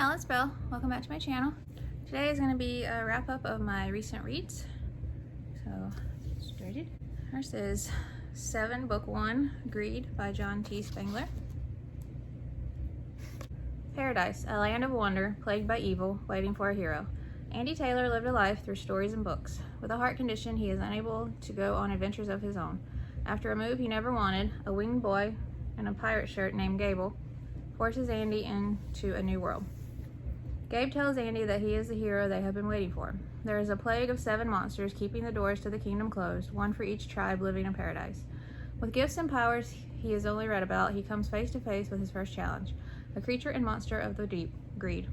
y'all, it's Belle. Welcome back to my channel. Today is going to be a wrap up of my recent reads. So, started. First is 7 Book 1, Greed by John T. Spangler. Paradise, a land of wonder, plagued by evil, waiting for a hero. Andy Taylor lived a life through stories and books. With a heart condition, he is unable to go on adventures of his own. After a move he never wanted, a winged boy in a pirate shirt named Gabrielle forces Andy into a new world. Gabe tells Andy that he is the hero they have been waiting for. There is a plague of 7 monsters keeping the doors to the kingdom closed, one for each tribe living in paradise. With gifts and powers he has only read about, he comes face to face with his first challenge, a creature and monster of the deep, Greed.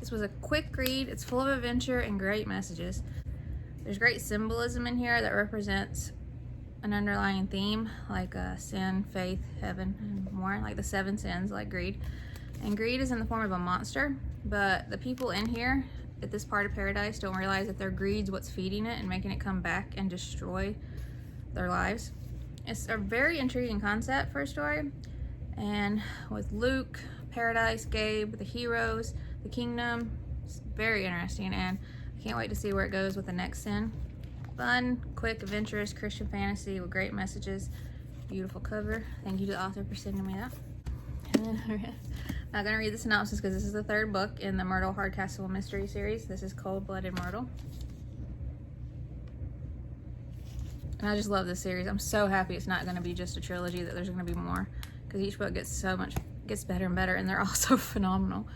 This was a quick read. It's full of adventure and great messages. There's great symbolism in here that represents an underlying theme, like sin, faith, heaven, and more, like the 7 sins, like greed. And greed is in the form of a monster, but the people in here at this part of paradise don't realize that their greed's what's feeding it and making it come back and destroy their lives. It's a very intriguing concept for a story, and with Luke, Paradise, Gabe, the heroes, the kingdom, it's very interesting, and I can't wait to see where it goes with the next sin. Fun, quick, adventurous Christian fantasy with great messages. Beautiful cover. Thank you to the author for sending me that. And then I'm not going to read the synopsis because this is the 3rd book in the Myrtle Hardcastle mystery series. This is Cold-Blooded Myrtle. And I just love this series. I'm so happy it's not going to be just a trilogy, that there's going to be more, because each book gets better and better, and they're all so phenomenal.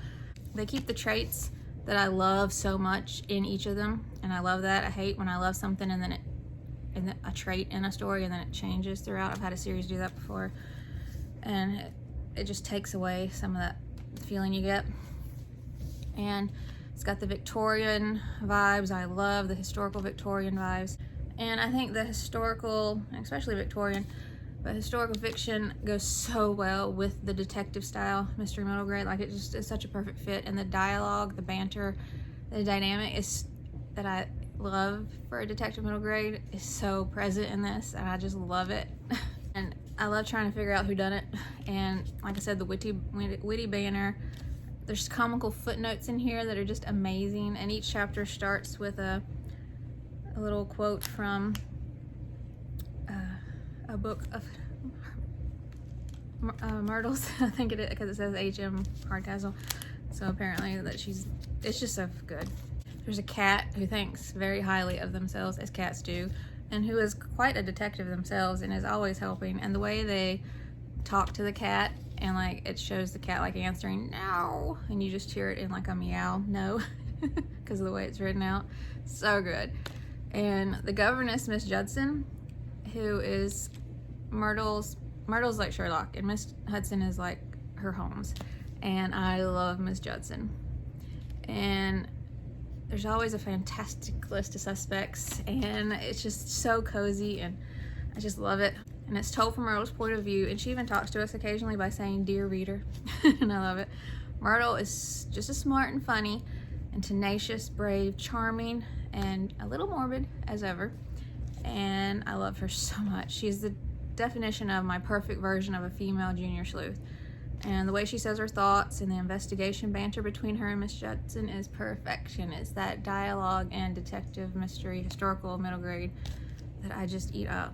They keep the traits that I love so much in each of them, and I love that. I hate when I love something and then a trait in a story and then it changes throughout. I've had a series do that before, and it just takes away some of that feeling you get. And it's got the Victorian vibes. I love the historical Victorian vibes, and I think the historical, especially Victorian, but historical fiction goes so well with the detective style mystery middle grade. Like, it just is such a perfect fit, and the dialogue, the banter, the dynamic is that I love for a detective middle grade is so present in this, and I just love it. And I love trying to figure out who done it. And like I said, the witty banter. There's comical footnotes in here that are just amazing, and each chapter starts with a little quote from a book of Myrtle's, I think it is, because it says H.M. Hardcastle. So apparently that it's just so good. There's a cat who thinks very highly of themselves, as cats do, and who is quite a detective themselves and is always helping. And the way they talk to the cat, and like it shows the cat like answering no, and you just hear it in like a meow no, because of the way it's written out. So good. And the governess, Miss Judson, who is Myrtle's like Sherlock, and Miss Hudson is like her Holmes, and I love Miss Judson. And there's always a fantastic list of suspects, and it's just so cozy, and I just love it. And it's told from Myrtle's point of view, and she even talks to us occasionally by saying dear reader. And I love it. Myrtle is just as smart and funny and tenacious, brave, charming, and a little morbid as ever, and I love her so much. She's the definition of my perfect version of a female junior sleuth, and the way she says her thoughts and the investigation banter between her and Miss Judson is perfection. It's that dialogue and detective mystery historical middle grade that I just eat up.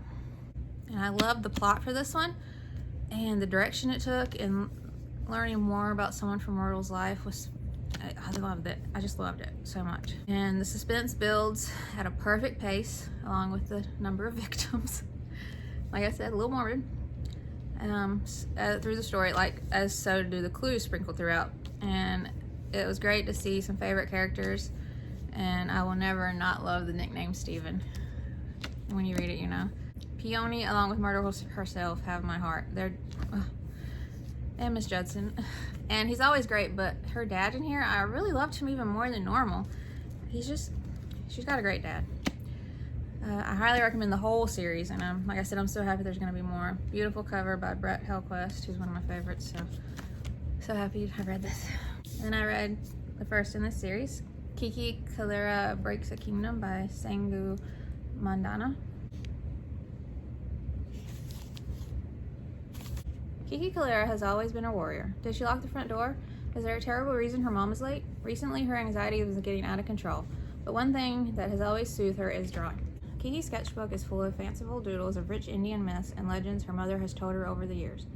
And I love the plot for this one, and the direction it took, and learning more about someone from Myrtle's life was, I loved it. I just loved it so much. And the suspense builds at a perfect pace, along with the number of victims. Like I said, a little morbid through the story, like as so do the clues sprinkled throughout. And it was great to see some favorite characters, and I will never not love the nickname Steven. When you read it, you know. Peony, along with Myrtle herself, have my heart. And Miss Judson. And he's always great, but her dad in here, I really loved him even more than normal. She's got a great dad. I highly recommend the whole series, and like I said, I'm so happy there's going to be more. Beautiful cover by Brett Helquist, who's one of my favorites, so happy I read this. And I read the first in this series, Kiki, Kallira Breaks a Kingdom by Sangu, Mandanna. Kiki Kallira has always been a warrior. Did she lock the front door? Is there a terrible reason her mom is late? Recently, her anxiety was getting out of control, but one thing that has always soothed her is drawing. Kiki's sketchbook is full of fanciful doodles of rich Indian myths and legends her mother has told her over the years.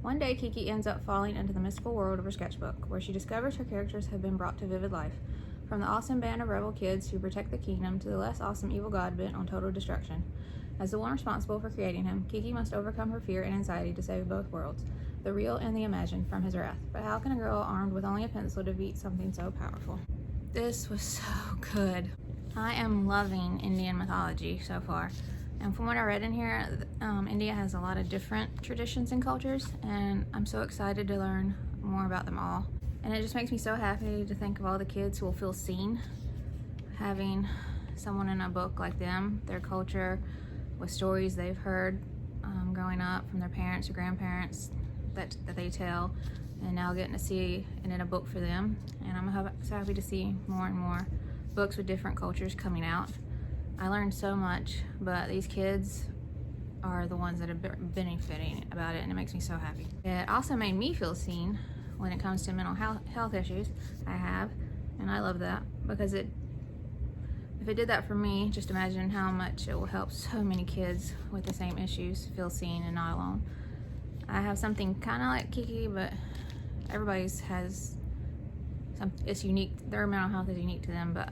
One day, Kiki ends up falling into the mystical world of her sketchbook, where she discovers her characters have been brought to vivid life, from the awesome band of rebel kids who protect the kingdom to the less awesome evil god bent on total destruction. As the one responsible for creating him, Kiki must overcome her fear and anxiety to save both worlds, the real and the imagined, from his wrath. But how can a girl armed with only a pencil defeat something so powerful? This was so good. I am loving Indian mythology so far. And from what I read in here, India has a lot of different traditions and cultures, and I'm so excited to learn more about them all. And it just makes me so happy to think of all the kids who will feel seen, having someone in a book like them, their culture, with stories they've heard growing up from their parents or grandparents that they tell, and now getting to see it in a book for them. And I'm so happy to see more and more books with different cultures coming out. I learned so much, but these kids are the ones that are benefiting about it, and it makes me so happy. It also made me feel seen when it comes to mental health issues I have, and I love that, because if it did that for me, just imagine how much it will help so many kids with the same issues feel seen and not alone. I have something kind of like Kiki, but everybody's has it's unique. Their mental health is unique to them, but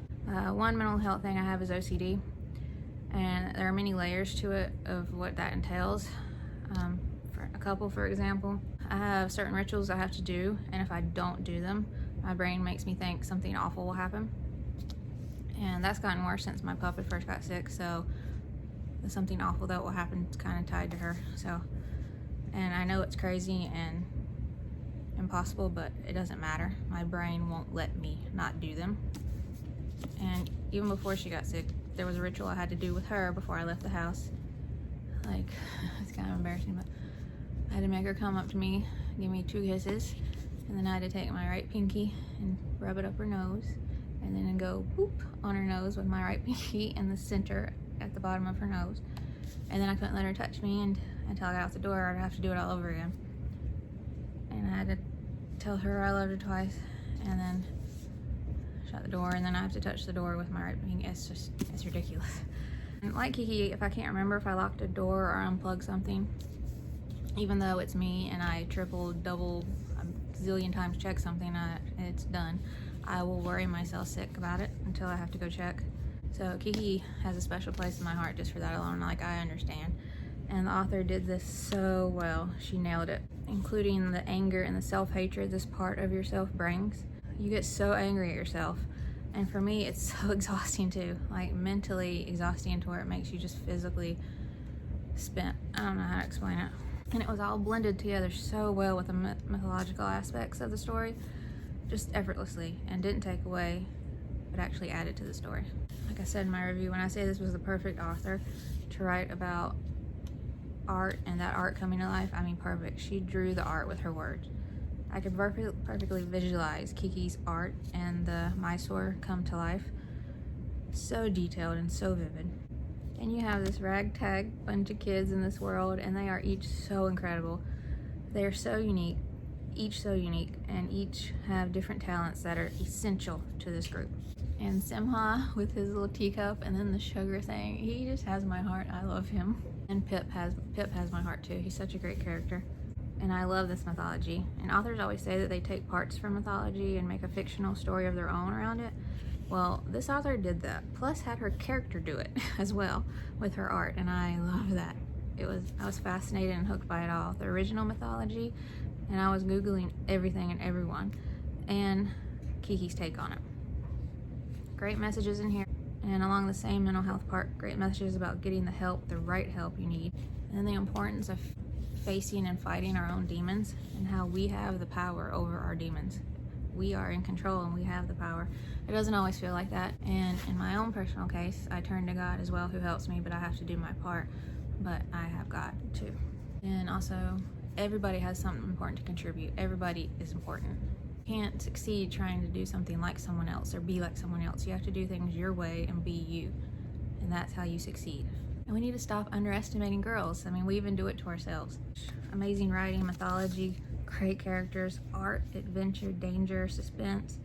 one mental health thing I have is OCD, and there are many layers to it of what that entails. For a couple, for example, I have certain rituals I have to do, and if I don't do them, my brain makes me think something awful will happen. And that's gotten worse since my puppet first got sick, so the something awful that will happen is kind of tied to her. So, and I know it's crazy and impossible, but it doesn't matter. My brain won't let me not do them. And even before she got sick, there was a ritual I had to do with her before I left the house. Like, it's kind of embarrassing, but I had to make her come up to me, give me 2 kisses, and then I had to take my right pinky and rub it up her nose, and then go boop on her nose with my right pinky in the center at the bottom of her nose. And then I couldn't let her touch me until I got out the door, or I'd have to do it all over again. And I had to tell her I loved her twice, and then shut the door, and then I have to touch the door with my right pinky. It's ridiculous. And like Kiki, if I can't remember if I locked a door or unplugged something, even though it's me and I triple, double, a zillion times check something, it's done, I will worry myself sick about it until I have to go check. So Kiki has a special place in my heart just for that alone. Like, I understand. And the author did this so well. She nailed it, including the anger and the self-hatred this part of yourself brings. You get so angry at yourself. And for me, it's so exhausting too. Like, mentally exhausting to where it makes you just physically spent. I don't know how to explain it. And it was all blended together so well with the mythological aspects of the story, just effortlessly, and didn't take away, but actually added to the story. Like I said in my review, when I say this was the perfect author to write about art and that art coming to life, I mean perfect. She drew the art with her words. I could perfectly visualize Kiki's art and the Mysore come to life. So detailed and so vivid. And you have this ragtag bunch of kids in this world, and they are each so incredible. They are so unique, and each have different talents that are essential to this group. And Simha with his little teacup and then the sugar thing, he just has my heart. I love him. And Pip has my heart too. He's such a great character. And I love this mythology. And authors always say that they take parts from mythology and make a fictional story of their own around it. Well, this author did that, plus had her character do it as well with her art, and I love that. I was fascinated and hooked by it all. The original mythology, and I was Googling everything and everyone, and Kiki's take on it. Great messages in here. And along the same mental health part, great messages about getting the right help you need, and the importance of facing and fighting our own demons, and how we have the power over our demons. We are in control and we have the power. It doesn't always feel like that, and in my own personal case, I turn to God as well, who helps me, but I have to do my part. But I have God too. And also, everybody has something important to contribute. Everybody is important. You can't succeed trying to do something like someone else or be like someone else. You have to do things your way and be you, and that's how you succeed. And we need to stop underestimating girls. I mean, we even do it to ourselves. Amazing writing, mythology, great characters, art, adventure, danger, suspense,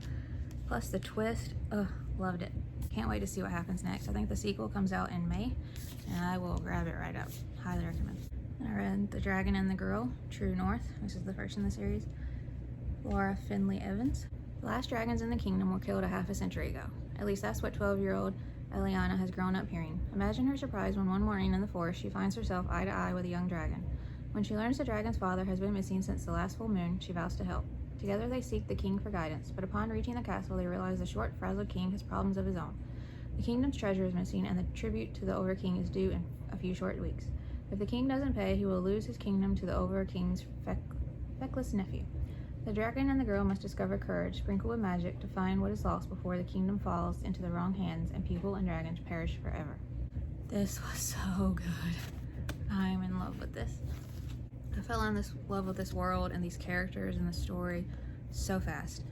plus the twist. Ugh, loved it. Can't wait to see what happens next. I think the sequel comes out in May, and I will grab it right up. Highly recommend. And I read The Dragon and the Girl, True North. This is the first in the series. Laura Findley Evans. The last dragons in the kingdom were killed a half a century ago. At least that's what 12-year-old Eliana has grown up hearing. Imagine her surprise when one morning in the forest she finds herself eye to eye with a young dragon. When she learns the dragon's father has been missing since the last full moon, she vows to help. Together they seek the king for guidance, but upon reaching the castle they realize the short, frazzled king has problems of his own. The kingdom's treasure is missing, and the tribute to the Over-King is due in a few short weeks. If the king doesn't pay, he will lose his kingdom to the Over-King's feckless nephew. The dragon and the girl must discover courage, sprinkled with magic, to find what is lost before the kingdom falls into the wrong hands and people and dragons perish forever. This was so good. I'm in love with this. I fell in love with this world and these characters and the story so fast.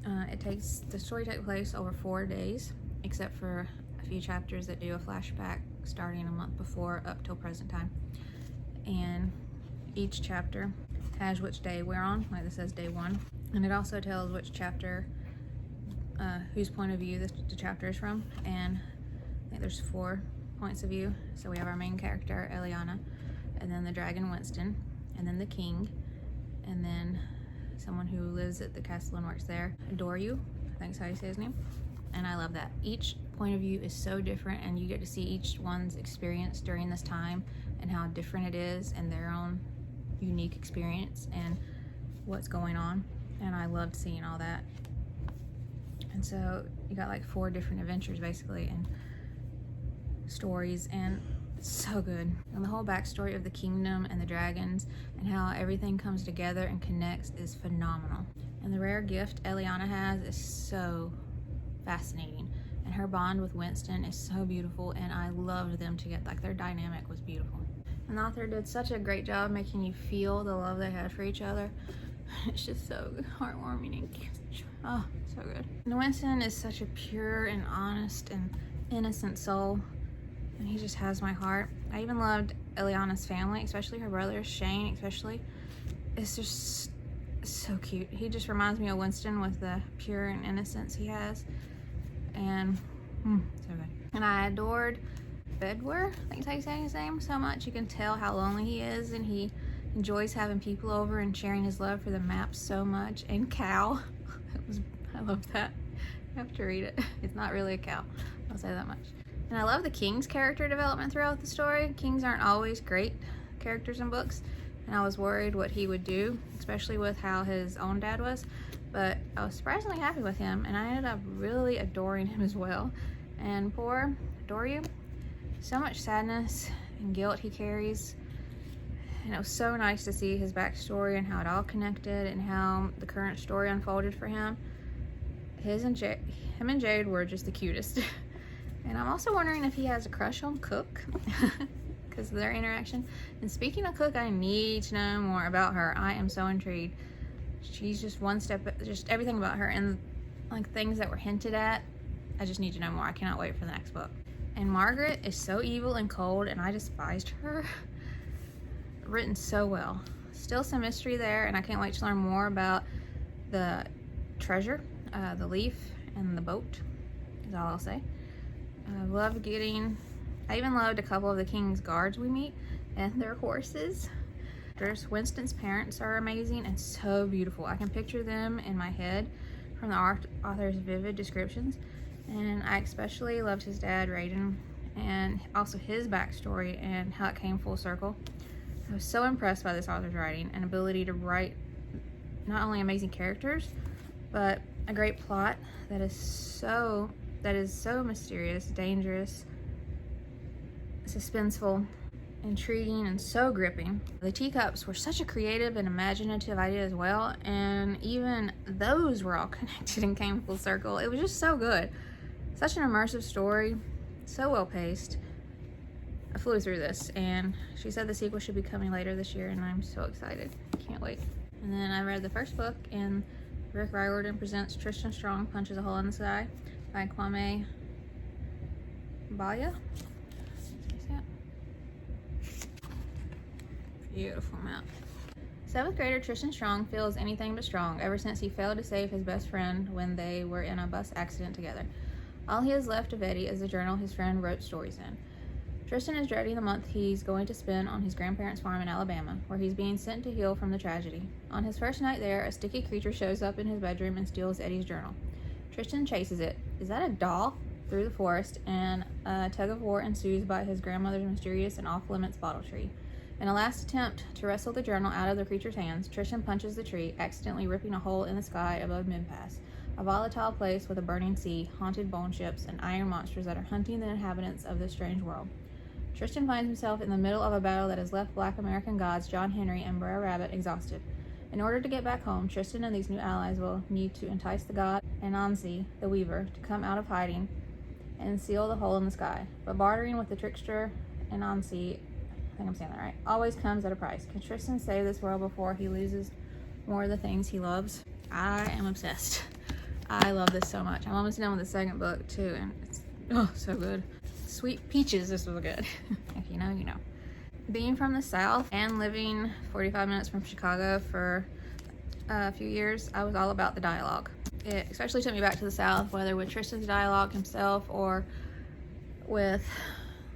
The story takes place over 4 days, except for a few chapters that do a flashback starting a month before up till present time. And each chapter has which day we're on, like this says day 1, and it also tells which chapter, whose point of view the chapter is from, and I think there's 4 points of view. So we have our main character, Eliana, and then the dragon Winston, and then the king, and then someone who lives at the castle and works there, Adore-you, I think is how you say his name, and I love that. Each point of view is so different, and you get to see each one's experience during this time and how different it is and their own unique experience and what's going on, and I loved seeing all that. And so you got like 4 different adventures basically and stories, and it's so good. And the whole backstory of the kingdom and the dragons and how everything comes together and connects is phenomenal. And the rare gift Eliana has is so fascinating, and her bond with Winston is so beautiful, and I loved them together. Like their dynamic was beautiful. And the author did such a great job making you feel the love they had for each other. It's just so heartwarming and cute. Oh, so good. And Winston is such a pure and honest and innocent soul, and he just has my heart. I even loved Eliana's family, especially her brother, Shane especially. It's just so cute. He just reminds me of Winston with the pure and innocence he has. And so good. And I adored Bedwer, I think is how you say his name, so much. You can tell how lonely he is, and he enjoys having people over and sharing his love for the maps so much. And Cal, I love that. You have to read it. It's not really a cow, I'll say that much. And I love the king's character development throughout the story. Kings aren't always great characters in books, and I was worried what he would do, especially with how his own dad was, but I was surprisingly happy with him, and I ended up really adoring him as well. And poor Adore-you, so much sadness and guilt he carries, and it was so nice to see his backstory and how it all connected and how the current story unfolded for him. Him and Jade were just the cutest. And I'm also wondering if he has a crush on Cook because of their interaction. And speaking of Cook, I need to know more about her. I am so intrigued. She's just one step, just everything about her, and like things that were hinted at, I just need to know more. I cannot wait for the next book. And Margaret is so evil and cold, and I despised her. Written so well. Still some mystery there, and I can't wait to learn more about the treasure, the leaf, and the boat, is all I'll say. I even loved a couple of the king's guards we meet and their horses. Winston's parents are amazing and so beautiful. I can picture them in my head from the author's vivid descriptions. And I especially loved his dad, Raiden, and also his backstory and how it came full circle. I was so impressed by this author's writing and ability to write not only amazing characters, but a great plot that is so mysterious, dangerous, suspenseful, intriguing, and so gripping. The teacups were such a creative and imaginative idea as well, and even those were all connected and came full circle. It was just so good. Such an immersive story, so well paced. I flew through this, and she said the sequel should be coming later this year, and I'm so excited. Can't wait. And then I read the first book in Rick Riordan Presents Tristan Strong Punches a Hole in the Sky by Kwame Mbalia. Beautiful map. 7th grader Tristan Strong feels anything but strong ever since he failed to save his best friend when they were in a bus accident together. All he has left of Eddie is the journal his friend wrote stories in. Tristan is dreading the month he's going to spend on his grandparents' farm in Alabama, where he's being sent to heal from the tragedy. On his first night there, a sticky creature shows up in his bedroom and steals Eddie's journal. Tristan chases it. Is that a doll? Through the forest, and a tug-of-war ensues by his grandmother's mysterious and off-limits bottle tree. In a last attempt to wrestle the journal out of the creature's hands, Tristan punches the tree, accidentally ripping a hole in the sky above Mid-Pass, a volatile place with a burning sea, haunted bone ships, and iron monsters that are hunting the inhabitants of this strange world. Tristan finds himself in the middle of a battle that has left Black American gods John Henry and Brer Rabbit exhausted. In order to get back home, Tristan and these new allies will need to entice the god Antonsson, the Weaver, to come out of hiding and seal the hole in the sky. But bartering with the trickster Antonsson, I think I'm saying that right, always comes at a price. Can Tristan save this world before he loses more of the things he loves? I am obsessed. I love this so much. I'm almost done with the second book too, and it's so good. Sweet Peaches, this was good. If you know, you know. Being from the South and living 45 minutes from Chicago for a few years, I was all about the dialogue. It especially took me back to the South, whether with Tristan's dialogue himself or with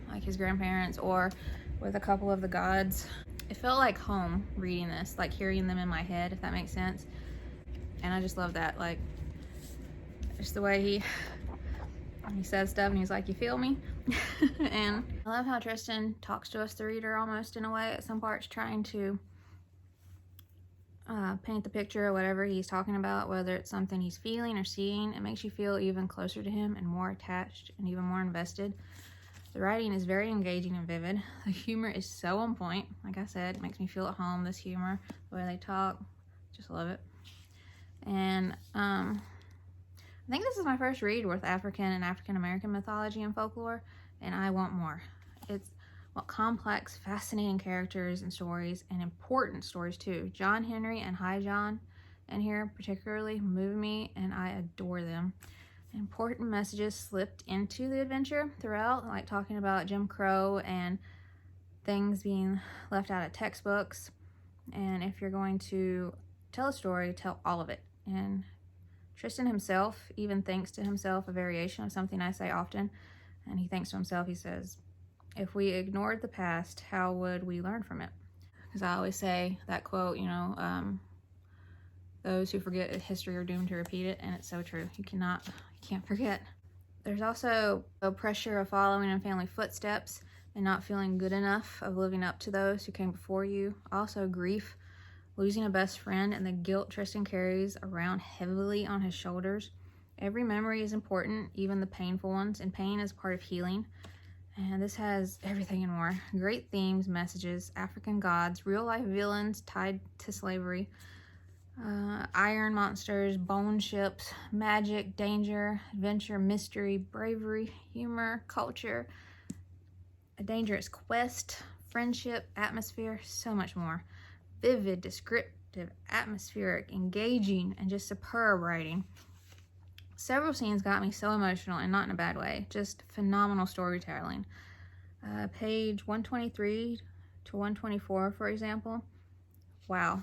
like his grandparents or with a couple of the gods. It felt like home reading this, like hearing them in my head, if that makes sense. And I just love that, like, just the way he says stuff and he's like, you feel me? And I love how Tristan talks to us, the reader, almost in a way at some parts, trying to paint the picture or whatever he's talking about, whether it's something he's feeling or seeing. It makes you feel even closer to him and more attached and even more invested. The writing is very engaging and vivid. The humor is so on point. Like I said, it makes me feel at home, this humor, the way they talk. Just love it. And I think this is my first read with African and African American mythology and folklore, and I want more. It's complex, fascinating characters and stories, and important stories too. John Henry and High John in here particularly move me, and I adore them. Important messages slipped into the adventure throughout, like talking about Jim Crow and things being left out of textbooks. And if you're going to tell a story, tell all of it. And Tristan himself even thinks to himself a variation of something I say often. And he thinks to himself, he says, if we ignored the past, how would we learn from it? Because I always say that quote, you know, those who forget history are doomed to repeat it. And it's so true. You can't forget. There's also a pressure of following in family footsteps and not feeling good enough of living up to those who came before you. Also grief, losing a best friend, and the guilt Tristan carries around heavily on his shoulders. Every memory is important, even the painful ones, and pain is part of healing. And this has everything and more. Great themes, messages, African gods, real-life villains tied to slavery, iron monsters, bone ships, magic, danger, adventure, mystery, bravery, humor, culture, a dangerous quest, friendship, atmosphere, so much more. Vivid, descriptive, atmospheric, engaging, and just superb writing. Several scenes got me so emotional, and not in a bad way. Just phenomenal storytelling. Page 123 to 124, for example. Wow.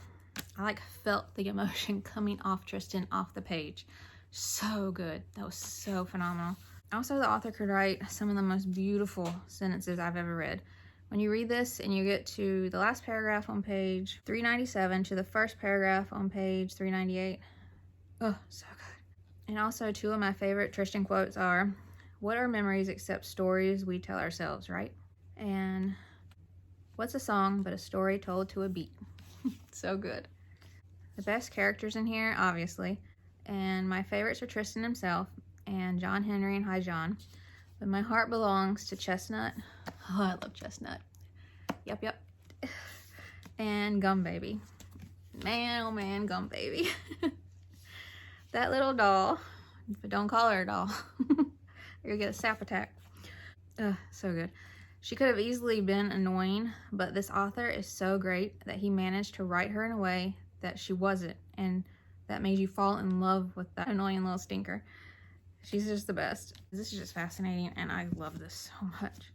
I felt the emotion coming off Tristan off the page. So good. That was so phenomenal. Also, the author could write some of the most beautiful sentences I've ever read. When you read this and you get to the last paragraph on page 397 to the first paragraph on page 398, oh, so good. And also, two of my favorite Tristan quotes are, what are memories except stories we tell ourselves, right? And what's a song but a story told to a beat? So good. The best characters in here, obviously. And my favorites are Tristan himself and John Henry and High John. But my heart belongs to Chestnut. Oh, I love Chestnut. Yep. And Gum Baby. Man, oh man, Gum Baby. That little doll, but don't call her a doll. You'll get a sap attack. So good. She could have easily been annoying, but this author is so great that he managed to write her in a way that she wasn't, and that made you fall in love with that annoying little stinker. She's just the best. This is just fascinating, and I love this so much.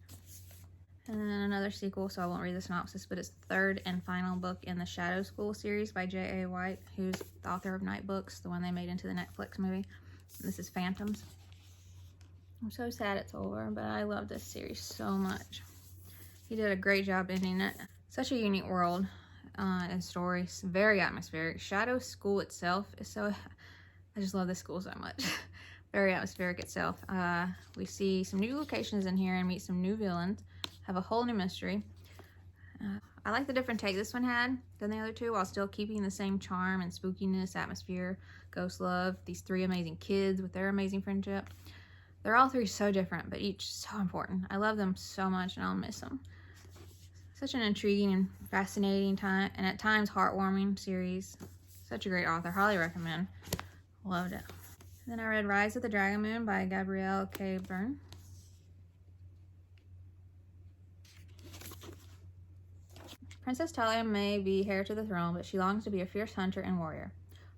And then another sequel, so I won't read the synopsis, but it's the third and final book in the Shadow School series by J.A. White, who's the author of Night Books, the one they made into the Netflix movie. And this is Phantoms. I'm so sad it's over, but I love this series so much. He did a great job ending it. Such a unique world and story. It's very atmospheric. Shadow School itself is so... I just love this school so much. Very atmospheric itself. We see some new locations in here and meet some new villains. Have a whole new mystery. I like the different take this one had than the other two, while still keeping the same charm and spookiness, atmosphere, ghost love, these three amazing kids with their amazing friendship. They're all three so different, but each so important. I love them so much and I'll miss them. Such an intriguing and fascinating time, and at times heartwarming series. Such a great author. Highly recommend. Loved it. Then I read Rise of the Dragon Moon by Gabrielle K. Byrne. Princess Talia may be heir to the throne, but she longs to be a fierce hunter and warrior.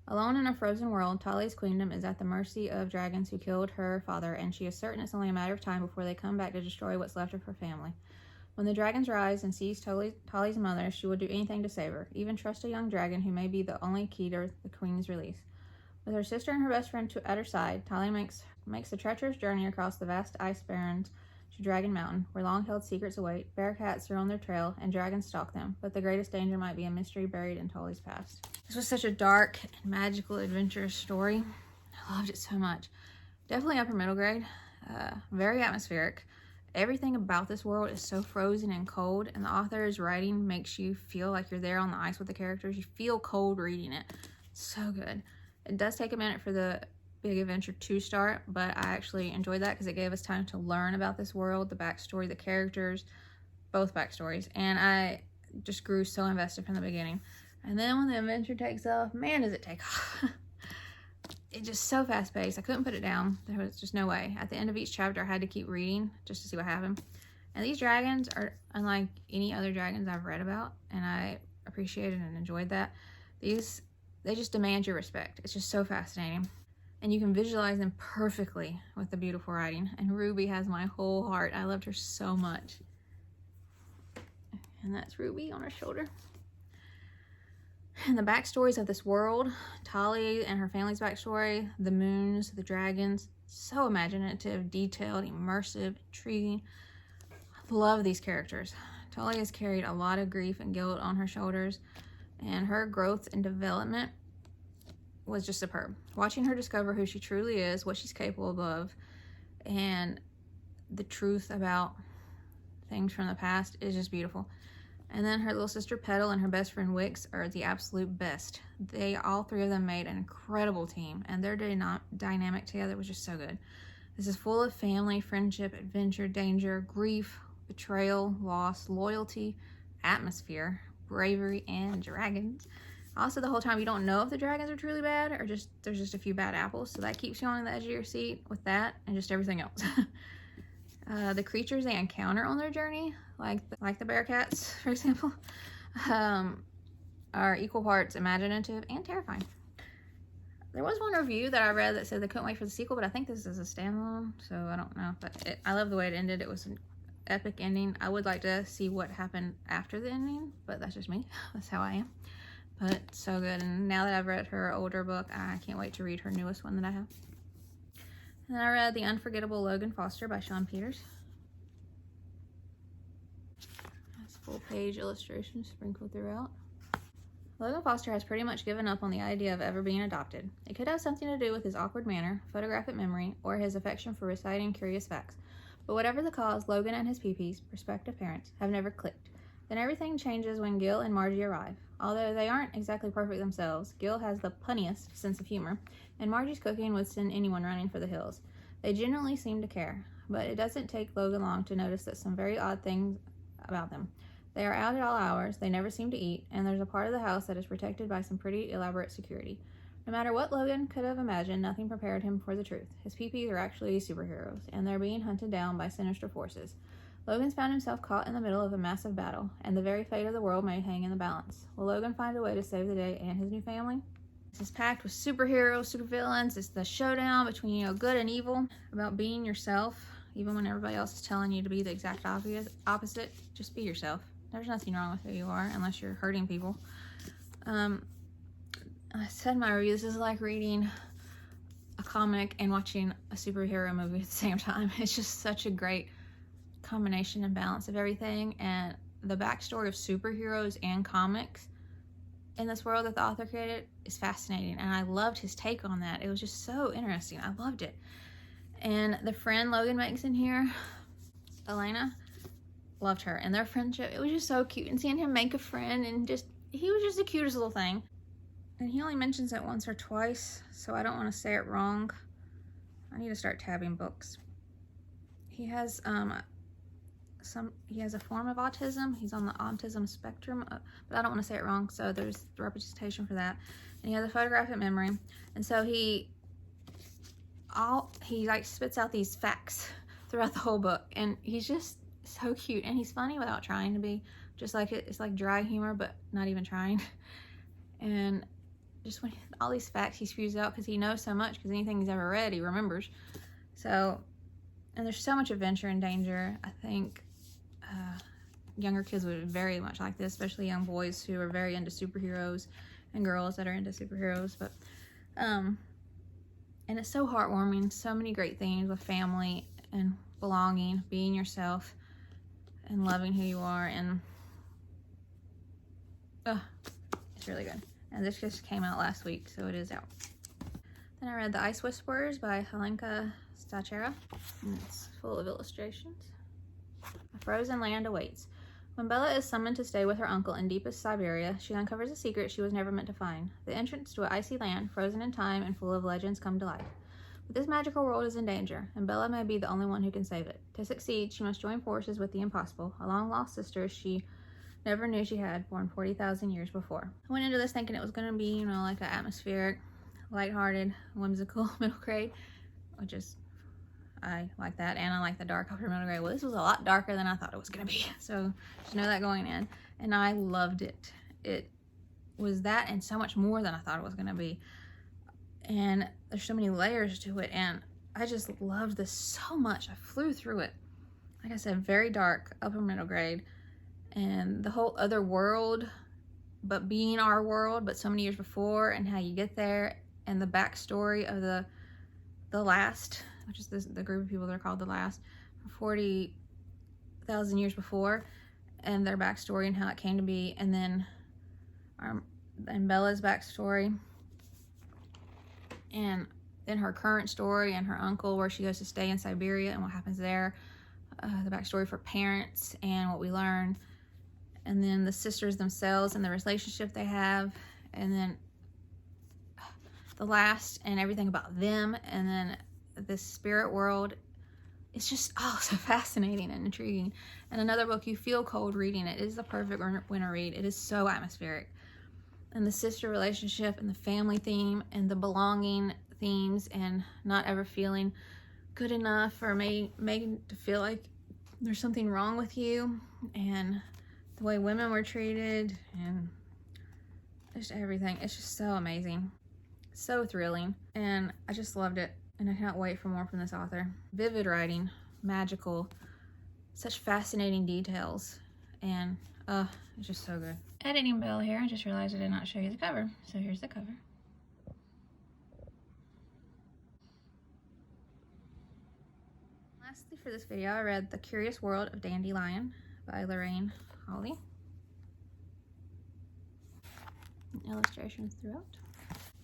Alone in a frozen world, Talia's queendom is at the mercy of dragons who killed her father, and she is certain it's only a matter of time before they come back to destroy what's left of her family. When the dragons rise and seize Talia's mother, she will do anything to save her, even trust a young dragon who may be the only key to the queen's release. With her sister and her best friend at her side, Talia makes the treacherous journey across the vast ice barrens to Dragon Mountain, where long-held secrets await. Bear cats are on their trail, and dragons stalk them, but the greatest danger might be a mystery buried in Talia's past. This was such a dark and magical, adventurous story. I loved it so much. Definitely upper middle grade. Very atmospheric. Everything about this world is so frozen and cold, and the author's writing makes you feel like you're there on the ice with the characters. You feel cold reading it. So good. It does take a minute for the big adventure to start, but I actually enjoyed that because it gave us time to learn about this world, the backstory, the characters, both backstories, and I just grew so invested from the beginning. And then when the adventure takes off, man, does it take off. It's just so fast-paced. I couldn't put it down. There was just no way. At the end of each chapter, I had to keep reading just to see what happened. And these dragons are unlike any other dragons I've read about, and I appreciated and enjoyed that. They just demand your respect. It's just so fascinating. And you can visualize them perfectly with the beautiful writing. And Ruby has my whole heart. I loved her so much. And that's Ruby on her shoulder. And the backstories of this world, Talia and her family's backstory, the moons, the dragons, so imaginative, detailed, immersive, intriguing. I love these characters. Talia has carried a lot of grief and guilt on her shoulders, and her growth and development was just superb. Watching her discover who she truly is, what she's capable of, and the truth about things from the past is just beautiful. And then her little sister Petal and her best friend Wix are the absolute best. All three of them made an incredible team, and their dynamic together was just so good. This is full of family, friendship, adventure, danger, grief, betrayal, loss, loyalty, atmosphere, bravery, and dragons. Also, the whole time you don't know if the dragons are truly bad or there's just a few bad apples, so that keeps you on the edge of your seat with that and just everything else. The creatures they encounter on their journey, like the bear cats, for example, are equal parts imaginative and terrifying. There was one review that I read that said they couldn't wait for the sequel, but I think this is a standalone, so I don't know. But I love the way it ended. It was an epic ending. I would like to see what happened after the ending, but that's just me. That's how I am. But so good. And now that I've read her older book, I can't wait to read her newest one that I have. And then I read The Unforgettable Logan Foster by Shawn Peters. That's full-page illustrations sprinkled throughout. Logan Foster has pretty much given up on the idea of ever being adopted. It could have something to do with his awkward manner, photographic memory, or his affection for reciting curious facts. But whatever the cause, Logan and his PPs, prospective parents, have never clicked. Then everything changes when Gil and Margie arrive. Although they aren't exactly perfect themselves, Gil has the punniest sense of humor, and Margie's cooking would send anyone running for the hills. They genuinely seem to care, but it doesn't take Logan long to notice that some very odd things about them. They are out at all hours, they never seem to eat, and there's a part of the house that is protected by some pretty elaborate security. No matter what Logan could have imagined, nothing prepared him for the truth. His PPs are actually superheroes, and they're being hunted down by sinister forces. Logan's found himself caught in the middle of a massive battle, and the very fate of the world may hang in the balance. Will Logan find a way to save the day and his new family? This is packed with superheroes, supervillains. It's the showdown between, good and evil, about being yourself even when everybody else is telling you to be the exact opposite, just be yourself. There's nothing wrong with who you are unless you're hurting people. I said in my review, this is like reading a comic and watching a superhero movie at the same time. It's just such a great combination and balance of everything, and the backstory of superheroes and comics in this world that the author created is fascinating, and I loved his take on that. It was just so interesting. I loved it. And the friend Logan makes in here, Helena, loved her, and their friendship, it was just so cute. And seeing him make a friend, and just, he was just the cutest little thing. And he only mentions it once or twice, so I don't want to say it wrong. I need to start tabbing books. He has he has a form of autism. He's on the autism spectrum, but I don't want to say it wrong, so there's representation for that. And he has a photographic memory, and so he like spits out these facts throughout the whole book, and he's just so cute, and he's funny without trying to be. Just like it's like dry humor, but not even trying. And just when all these facts he spews out, because he knows so much, because anything he's ever read he remembers. So, and there's so much adventure and danger. I think younger kids would very much like this, especially young boys who are very into superheroes, and girls that are into superheroes. But and it's so heartwarming. So many great themes with family and belonging, being yourself, and loving who you are. And it's really good. And this just came out last week, so it is out. Then I read The Ice Whisperers by Helena Stachera, and it's full of illustrations. A frozen land awaits. When Bella is summoned to stay with her uncle in deepest Siberia, she uncovers a secret she was never meant to find. The entrance to an icy land, frozen in time and full of legends, come to life. But this magical world is in danger, and Bella may be the only one who can save it. To succeed, she must join forces with the impossible, a long-lost sister she never knew she had, born 40,000 years before. I went into this thinking it was going to be, you know, like an atmospheric, lighthearted, whimsical middle grade, which is, I like that, and I like the dark upper middle grade. Well, this was a lot darker than I thought it was going to be, so just know that going in. And I loved it. It was that and so much more than I thought it was going to be. And there's so many layers to it, and I just loved this so much. I flew through it. Like I said, very dark, upper middle grade. And the whole other world, but being our world, but so many years before, and how you get there, and the backstory of the last, which is the group of people that are called the last, 40,000 years before, and their backstory and how it came to be, and then and Bella's backstory, and then her current story, and her uncle, where she goes to stay in Siberia, and what happens there, the backstory for parents, and what we learn. And then the sisters themselves and the relationship they have, and then the last and everything about them, and then this spirit world. It's just so fascinating and intriguing. And another book you feel cold reading it. It is the perfect winter read. It is so atmospheric. And the sister relationship and the family theme and the belonging themes and not ever feeling good enough or making to feel like there's something wrong with you, and the way women were treated, and just everything. It's just so amazing, so thrilling, and I just loved it, and I cannot wait for more from this author. Vivid writing, magical, such fascinating details, and it's just so good. Editing bell here. I just realized I did not show you the cover, so here's the cover. Lastly, for this video, I read The Curious World of Dandelion by Lorraine Hawley. Illustrations throughout.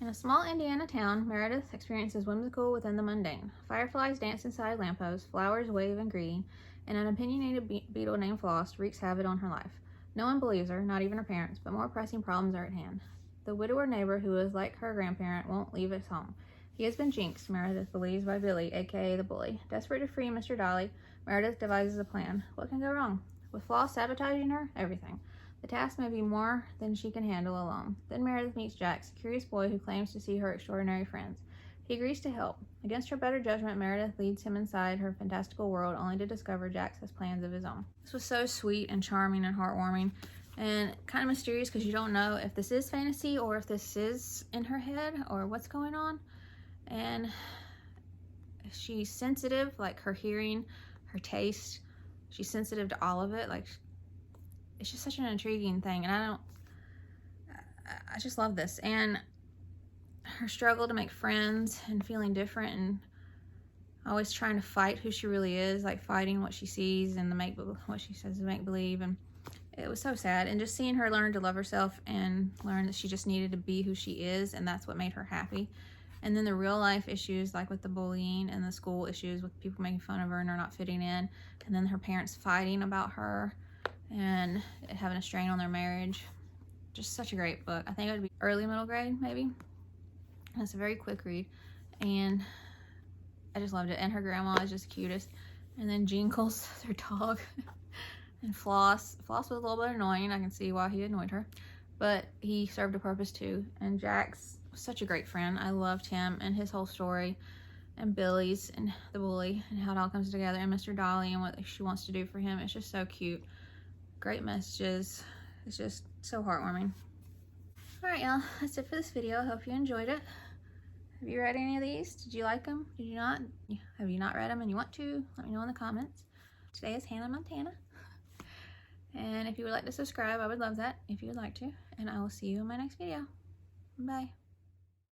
In a small Indiana town, Meredith experiences whimsical within the mundane. Fireflies dance inside lampposts, flowers wave in greeting, and an opinionated beetle named Floss wreaks havoc on her life. No one believes her, not even her parents, but more pressing problems are at hand. The widower neighbor, who is like her grandparent, won't leave his home. He has been jinxed, Meredith believes, by Billy, aka the bully. Desperate to free Mr. Dolly, Meredith devises a plan. What can go wrong? With Floss sabotaging her? Everything. The task may be more than she can handle alone. Then Meredith meets Jax, a curious boy who claims to see her extraordinary friends. He agrees to help. Against her better judgment, Meredith leads him inside her fantastical world, only to discover Jax has plans of his own. This was so sweet and charming and heartwarming, and kind of mysterious, because you don't know if this is fantasy or if this is in her head or what's going on. And she's sensitive, like her hearing, her taste. She's sensitive to all of it. Like, it's just such an intriguing thing. And I just love this. And her struggle to make friends and feeling different and always trying to fight who she really is, like fighting what she sees and what she says is make-believe. And it was so sad. And just seeing her learn to love herself and learn that she just needed to be who she is, and that's what made her happy. And then the real life issues, like with the bullying and the school issues with people making fun of her and her not fitting in, and then her parents fighting about her and having a strain on their marriage. Just such a great book. I think it would be early middle grade, maybe. And it's a very quick read, and I just loved it. And her grandma is just the cutest. And then Jinkles, their dog, and Floss. Floss was a little bit annoying. I can see why he annoyed her, but he served a purpose too. And Jax was such a great friend. I loved him and his whole story, and Billy's and the bully and how it all comes together, and Mr. Dolly and what she wants to do for him. It's just so cute. Great messages. It's just so heartwarming. All right, y'all, that's it for this video. I hope you enjoyed it. Have you read any of these? Did you like them? Did you not? Have you not read them and you want to? Let me know in the comments. Today is Hannah Montana. And if you would like to subscribe, I would love that if you would like to. And I will see you in my next video. Bye.